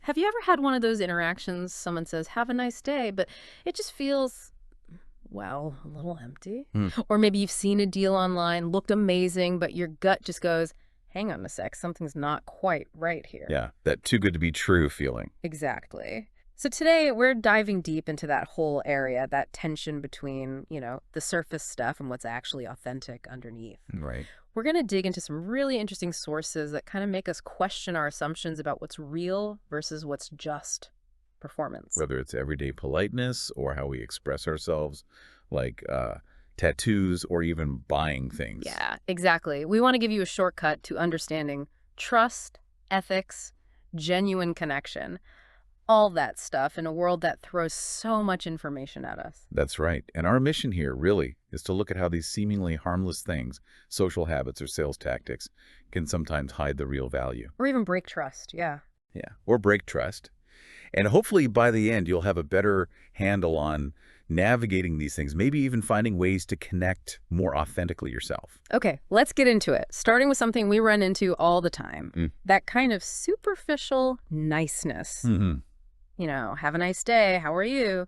Have you ever had one of those interactions, someone says, have a nice day, but it just feels, well, a little empty? Hmm. Or maybe you've seen a deal online, looked amazing, but your gut just goes, hang on a sec, something's not quite right here. Yeah, that too good to be true feeling. Exactly. So today we're diving deep into that whole area, that tension between, the surface stuff and what's actually authentic underneath. Right. We're going to dig into some really interesting sources that kind of make us question our assumptions about what's real versus what's just performance. Whether it's everyday politeness or how we express ourselves, like tattoos or even buying things. Yeah, exactly. We want to give you a shortcut to understanding trust, ethics, genuine connection, all that stuff in a world that throws so much information at us. That's right. And our mission here, really, is to look at how these seemingly harmless things, social habits or sales tactics, can sometimes hide the real value. Or even break trust, yeah. Yeah. Or break trust. And hopefully by the end, you'll have a better handle on navigating these things, maybe even finding ways to connect more authentically yourself. Okay, let's get into it. Starting with something we run into all the time, that kind of superficial niceness. Have a nice day, how are you?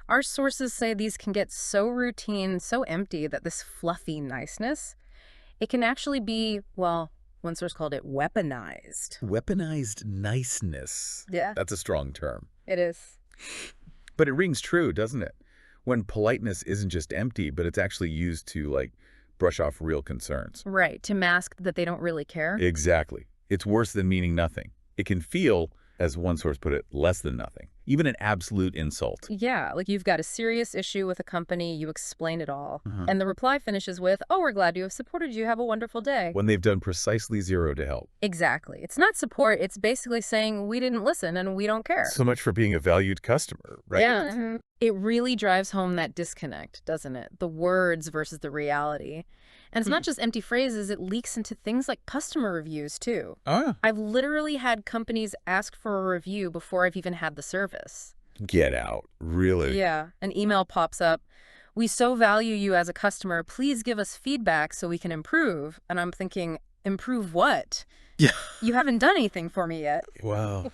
Our sources say these can get so routine, so empty that this fluffy niceness, it can actually be, well, one source called it weaponized. Weaponized niceness. Yeah. That's a strong term. It is. But it rings true, doesn't it? When politeness isn't just empty, but it's actually used to, like, brush off real concerns. Right, to mask that they don't really care. Exactly. It's worse than meaning nothing. It can feel, as one source put it, less than nothing. Even an absolute insult. Yeah, like you've got a serious issue with a company, you explain it all. And the reply finishes with, oh, we're glad to have supported you, have a wonderful day. When they've done precisely zero to help. Exactly. It's not support, it's basically saying we didn't listen and we don't care. So much for being a valued customer, right? Yeah. It really drives home that disconnect, doesn't it? The words versus the reality. And it's not just empty phrases, it leaks into things like customer reviews, too. Ah. I've literally had companies ask for a review before I've even had the service. Get out. Really? Yeah. An email pops up. We so value you as a customer. Please give us feedback so we can improve. And I'm thinking, improve what? Yeah. You haven't done anything for me yet. Wow.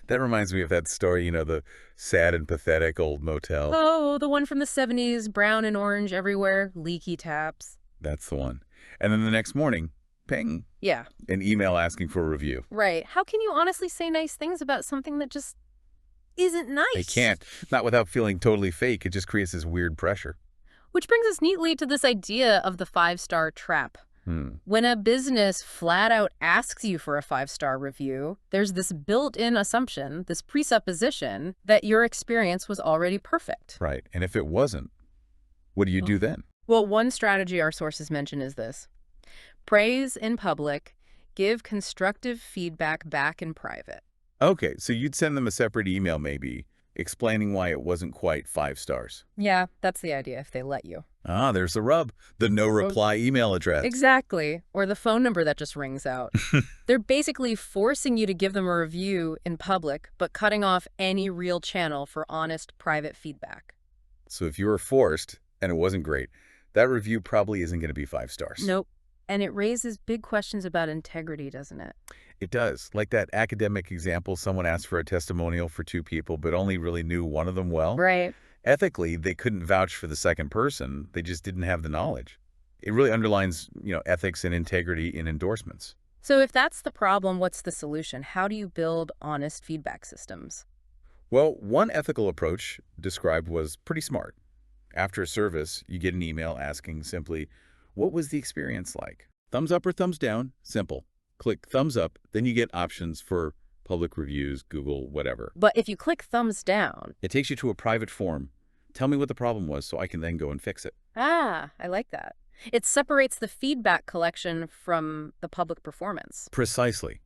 That reminds me of that story, the sad and pathetic old motel. Oh, the one from the 70s, brown and orange everywhere, leaky taps. That's the one. And then the next morning, ping. Yeah. An email asking for a review. Right. How can you honestly say nice things about something that just isn't nice? They can't. Not without feeling totally fake. It just creates this weird pressure. Which brings us neatly to this idea of the 5-star trap. When a business flat out asks you for a 5-star review, there's this built-in assumption, this presupposition that your experience was already perfect. Right. And if it wasn't, what do you do then? Well, one strategy our sources mention is this. Praise in public, give constructive feedback back in private. Okay, so you'd send them a separate email maybe, explaining why it wasn't quite 5 stars. Yeah, that's the idea if they let you. Ah, there's the rub. The no-reply email address. Exactly. Or the phone number that just rings out. They're basically forcing you to give them a review in public, but cutting off any real channel for honest, private feedback. So if you were forced, and it wasn't great, that review probably isn't going to be 5 stars. Nope. And it raises big questions about integrity, doesn't it? It does. Like that academic example, someone asked for a testimonial for 2 people, but only really knew one of them well. Right. Ethically, they couldn't vouch for the second person. They just didn't have the knowledge. It really underlines, ethics and integrity in endorsements. So if that's the problem, what's the solution? How do you build honest feedback systems? Well, one ethical approach described was pretty smart. After a service, you get an email asking simply, what was the experience like? Thumbs up or thumbs down? Simple. Click thumbs up, then you get options for public reviews, Google, whatever. But if you click thumbs down... It takes you to a private form. Tell me what the problem was so I can then go and fix it. Ah, I like that. It separates the feedback collection from the public performance. Precisely.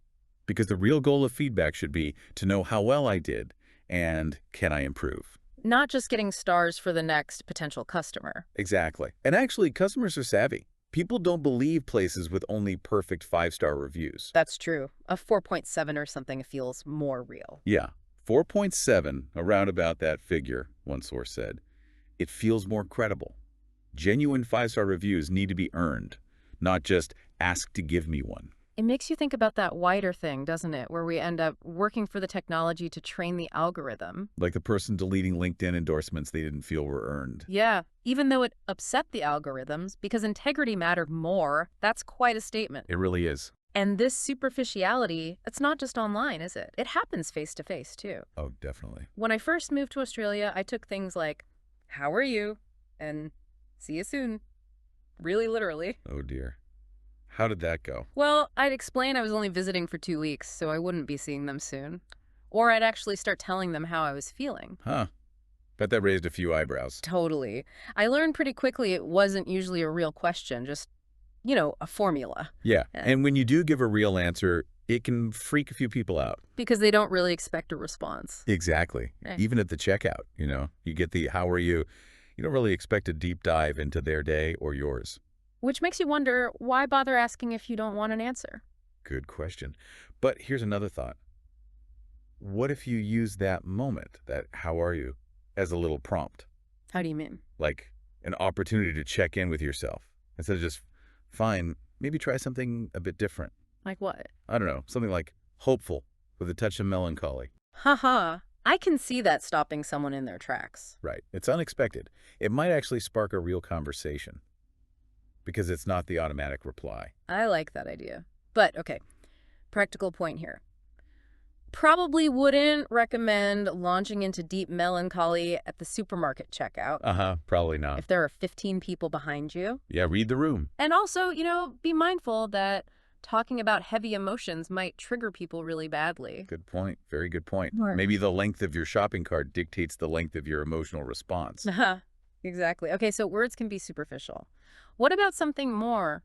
Because the real goal of feedback should be to know how well I did and can I improve. Not just getting stars for the next potential customer. Exactly. And actually, customers are savvy. People don't believe places with only perfect 5-star reviews. That's true. A 4.7 or something feels more real. Yeah. 4.7, around about that figure, one source said. It feels more credible. Genuine 5-star reviews need to be earned, not just ask to give me one. It makes you think about that wider thing, doesn't it, where we end up working for the technology to train the algorithm. Like the person deleting LinkedIn endorsements they didn't feel were earned. Yeah, even though it upset the algorithms, because integrity mattered more, that's quite a statement. It really is. And this superficiality, it's not just online, is it? It happens face-to-face, too. Oh, definitely. When I first moved to Australia, I took things like, how are you? And see you soon. Really literally. Oh, dear. How did that go? Well, I'd explain I was only visiting for 2 weeks, so I wouldn't be seeing them soon. Or I'd actually start telling them how I was feeling. Huh. Bet that raised a few eyebrows. Totally. I learned pretty quickly it wasn't usually a real question, just, a formula. Yeah, and when you do give a real answer, it can freak a few people out. Because they don't really expect a response. Exactly. Right. Even at the checkout, you get the how are you. You don't really expect a deep dive into their day or yours. Which makes you wonder, why bother asking if you don't want an answer? Good question. But here's another thought. What if you use that moment, that how are you, as a little prompt? How do you mean? Like an opportunity to check in with yourself. Instead of just, fine, maybe try something a bit different. Like what? I don't know, something like hopeful with a touch of melancholy. Haha. I can see that stopping someone in their tracks. Right. It's unexpected. It might actually spark a real conversation because it's not the automatic reply. I like that idea. But, okay, practical point here. Probably wouldn't recommend launching into deep melancholy at the supermarket checkout. Probably not. If there are 15 people behind you. Yeah, read the room. And also, be mindful that talking about heavy emotions might trigger people really badly. Good point. Very good point. Right. Maybe the length of your shopping cart dictates the length of your emotional response. Exactly. Okay, so words can be superficial. What about something more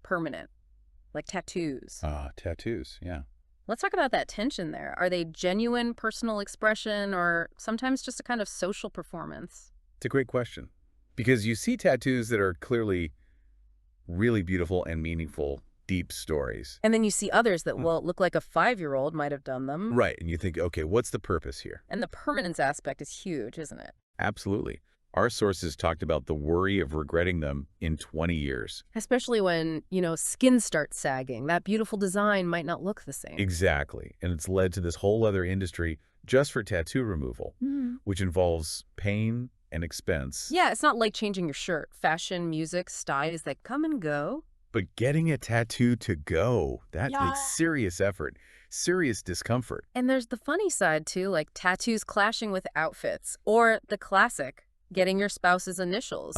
permanent, like tattoos? Tattoos, yeah. Let's talk about that tension there. Are they genuine personal expression or sometimes just a kind of social performance? It's a great question. Because you see tattoos that are clearly really beautiful and meaningful, deep stories. And then you see others that, look like a 5-year-old might have done them. Right, and you think, okay, what's the purpose here? And the permanence aspect is huge, isn't it? Absolutely. Our sources talked about the worry of regretting them in 20 years. Especially when, skin starts sagging. That beautiful design might not look the same. Exactly. And it's led to this whole other industry just for tattoo removal, which involves pain and expense. Yeah, it's not like changing your shirt. Fashion, music, styles that come and go. But getting a tattoo to go, that takes serious effort, serious discomfort. And there's the funny side, too, like tattoos clashing with outfits. Or the classic, getting your spouse's initials.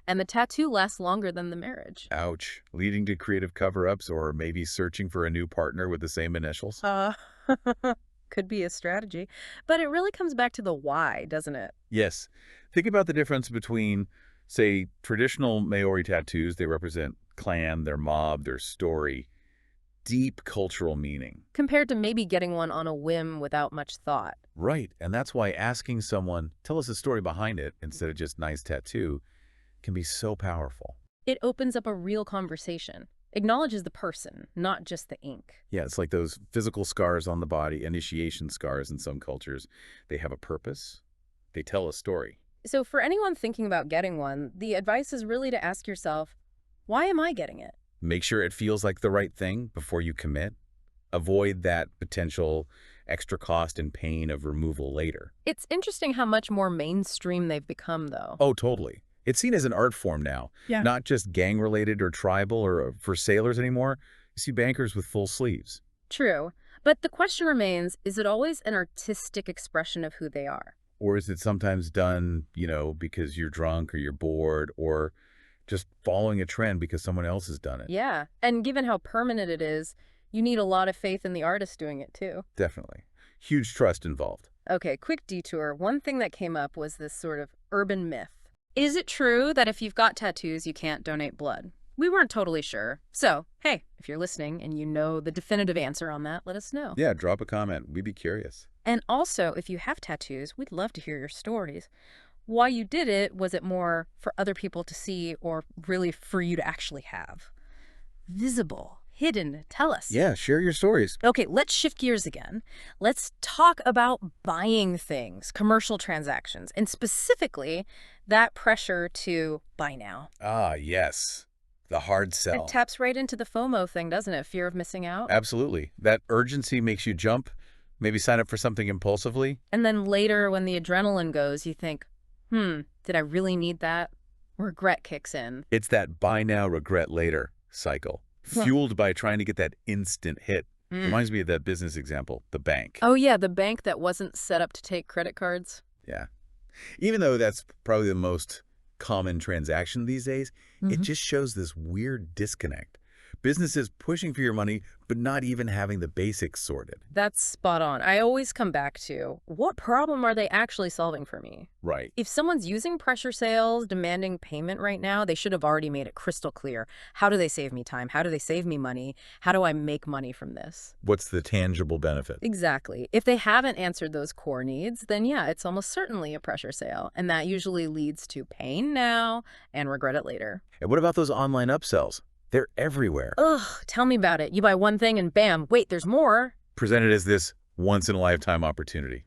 And the tattoo lasts longer than the marriage. Ouch. Leading to creative cover-ups or maybe searching for a new partner with the same initials? Could be a strategy. But it really comes back to the why, doesn't it? Yes. Think about the difference between, say, traditional Maori tattoos. They represent clan, their mob, their story. Deep cultural meaning. Compared to maybe getting one on a whim without much thought. Right. And that's why asking someone, tell us a story behind it, instead of just nice tattoo, can be so powerful. It opens up a real conversation. Acknowledges the person, not just the ink. Yeah, it's like those physical scars on the body, initiation scars in some cultures. They have a purpose. They tell a story. So for anyone thinking about getting one, the advice is really to ask yourself, why am I getting it? Make sure it feels like the right thing before you commit. Avoid that potential extra cost and pain of removal later. It's interesting how much more mainstream they've become, though. Oh, totally. It's seen as an art form now, not just gang-related or tribal or for sailors anymore. You see bankers with full sleeves. True. But the question remains, is it always an artistic expression of who they are? Or is it sometimes done, because you're drunk or you're bored or just following a trend because someone else has done it? Yeah. And given how permanent it is, you need a lot of faith in the artist doing it, too. Definitely. Huge trust involved. Okay, quick detour. One thing that came up was this sort of urban myth. Is it true that if you've got tattoos, you can't donate blood? We weren't totally sure. So, hey, if you're listening and you know the definitive answer on that, let us know. Yeah, drop a comment. We'd be curious. And also, if you have tattoos, we'd love to hear your stories. Why you did it, was it more for other people to see or really for you to actually have? Visible, hidden, tell us. Yeah, share your stories. Okay, let's shift gears again. Let's talk about buying things, commercial transactions, and specifically that pressure to buy now. Yes. The hard It sell. taps right into the FOMO thing, doesn't it? Fear of missing out. Absolutely. That urgency makes you jump, maybe sign up for something impulsively. And then later when the adrenaline goes, you think, did I really need that? Regret kicks in. It's that buy now, regret later cycle, fueled by trying to get that instant hit. Reminds me of that business example, the bank. Oh, yeah, the bank that wasn't set up to take credit cards. Yeah. Even though that's probably the most common transaction these days, it just shows this weird disconnect. Businesses pushing for your money, but not even having the basics sorted. That's spot on. I always come back to, what problem are they actually solving for me? Right. If someone's using pressure sales, demanding payment right now, they should have already made it crystal clear. How do they save me time? How do they save me money? How do I make money from this? What's the tangible benefit? Exactly. If they haven't answered those core needs, then yeah, it's almost certainly a pressure sale. And that usually leads to pain now and regret it later. And what about those online upsells? They're everywhere. Ugh, tell me about it. You buy one thing and bam, wait, there's more. Presented as this once-in-a-lifetime opportunity.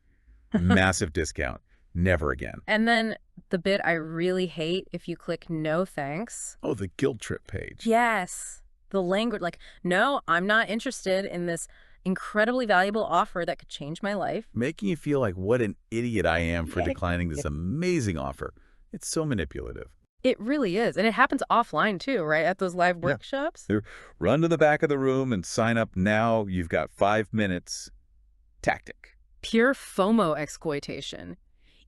Massive discount. Never again. And then the bit I really hate, if you click no thanks. Oh, the guilt trip page. Yes. The language, like, no, I'm not interested in this incredibly valuable offer that could change my life. Making you feel like what an idiot I am for declining this amazing offer. It's so manipulative. It really is. And it happens offline too, right? At those live workshops. Run to the back of the room and sign up now. You've got 5 minutes. Tactic. Pure FOMO exploitation.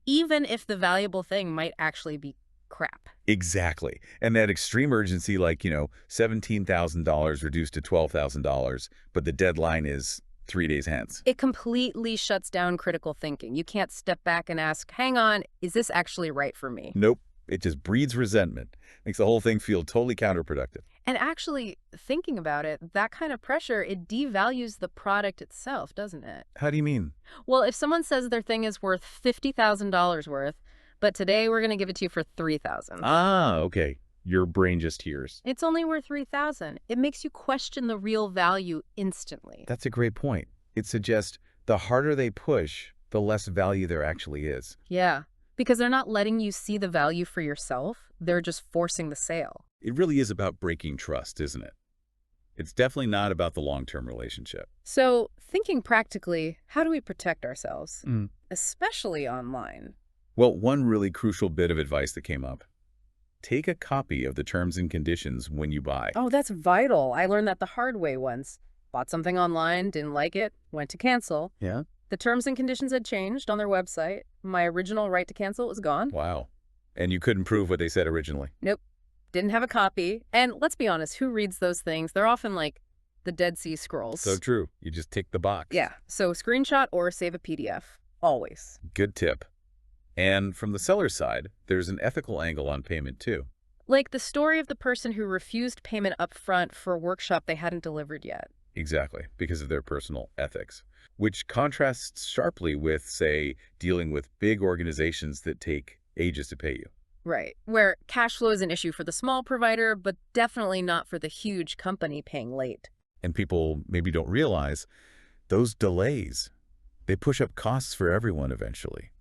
Even if the valuable thing might actually be crap. Exactly. And that extreme urgency, like, $17,000 reduced to $12,000, but the deadline is 3 days hence. It completely shuts down critical thinking. You can't step back and ask, hang on, is this actually right for me? Nope. It just breeds resentment. Makes the whole thing feel totally counterproductive. And actually, thinking about it, that kind of pressure, it devalues the product itself, doesn't it? How do you mean? Well, if someone says their thing is worth $50,000 worth, but today we're going to give it to you for $3,000. Ah, okay. Your brain just hears. It's only worth $3,000. It makes you question the real value instantly. That's a great point. It suggests the harder they push, the less value there actually is. Yeah, because they're not letting you see the value for yourself. They're just forcing the sale. It really is about breaking trust, isn't it? It's definitely not about the long-term relationship. So, thinking practically, how do we protect ourselves, especially online? Well, one really crucial bit of advice that came up. Take a copy of the terms and conditions when you buy. Oh, that's vital. I learned that the hard way once. Bought something online, didn't like it, went to cancel. Yeah? The terms and conditions had changed on their website. My original right to cancel was gone. Wow. And you couldn't prove what they said originally? Nope. Didn't have a copy. And let's be honest, who reads those things? They're often like the Dead Sea Scrolls. So true. You just tick the box. Yeah. So screenshot or save a PDF. Always. Good tip. And from the seller's side, there's an ethical angle on payment too. Like the story of the person who refused payment up front for a workshop they hadn't delivered yet. Exactly, because of their personal ethics, which contrasts sharply with, say, dealing with big organizations that take ages to pay you. Right, where cash flow is an issue for the small provider, but definitely not for the huge company paying late. And people maybe don't realize those delays, they push up costs for everyone eventually.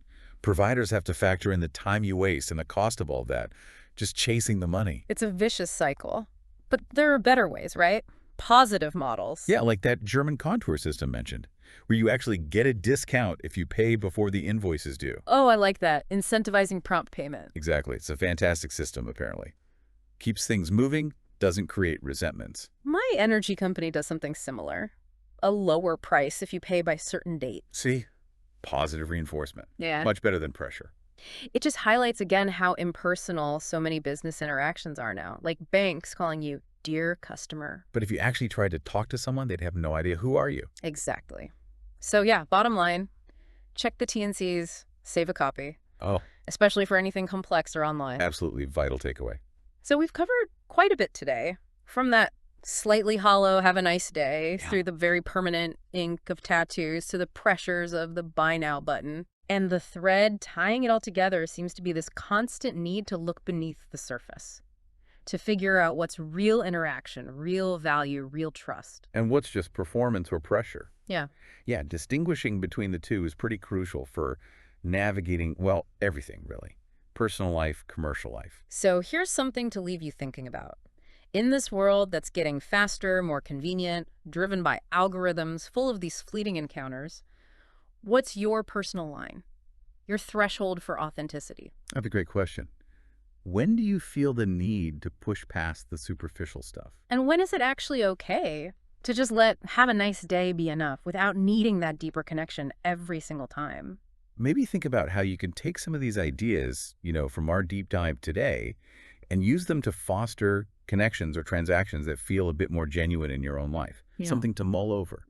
Providers have to factor in the time you waste and the cost of all that, just chasing the money. It's a vicious cycle. But there are better ways, right? Positive models. Yeah, like that German contour system mentioned, where you actually get a discount if you pay before the invoice is due. Oh, I like that. Incentivizing prompt payment. Exactly. It's a fantastic system, apparently. Keeps things moving, doesn't create resentments. My energy company does something similar. A lower price if you pay by certain date. See? Positive reinforcement. Yeah. Much better than pressure. It just highlights again how impersonal so many business interactions are now. Like banks calling you dear customer. But if you actually tried to talk to someone, they'd have no idea who are you. Exactly. So yeah, bottom line, check the T&Cs, save a copy. Oh. Especially for anything complex or online. Absolutely vital takeaway. So we've covered quite a bit today, from that slightly hollow have a nice day through the very permanent ink of tattoos to the pressures of the buy now button. And the thread tying it all together seems to be this constant need to look beneath the surface, to figure out what's real interaction, real value, real trust. And what's just performance or pressure? Yeah. Yeah, distinguishing between the two is pretty crucial for navigating, well, everything really. Personal life, commercial life. So here's something to leave you thinking about. In this world that's getting faster, more convenient, driven by algorithms, full of these fleeting encounters, what's your personal line? Your threshold for authenticity? That's a great question. When do you feel the need to push past the superficial stuff? And when is it actually okay to just let have a nice day be enough without needing that deeper connection every single time? Maybe think about how you can take some of these ideas, from our deep dive today and use them to foster connections or transactions that feel a bit more genuine in your own life. Yeah. Something to mull over.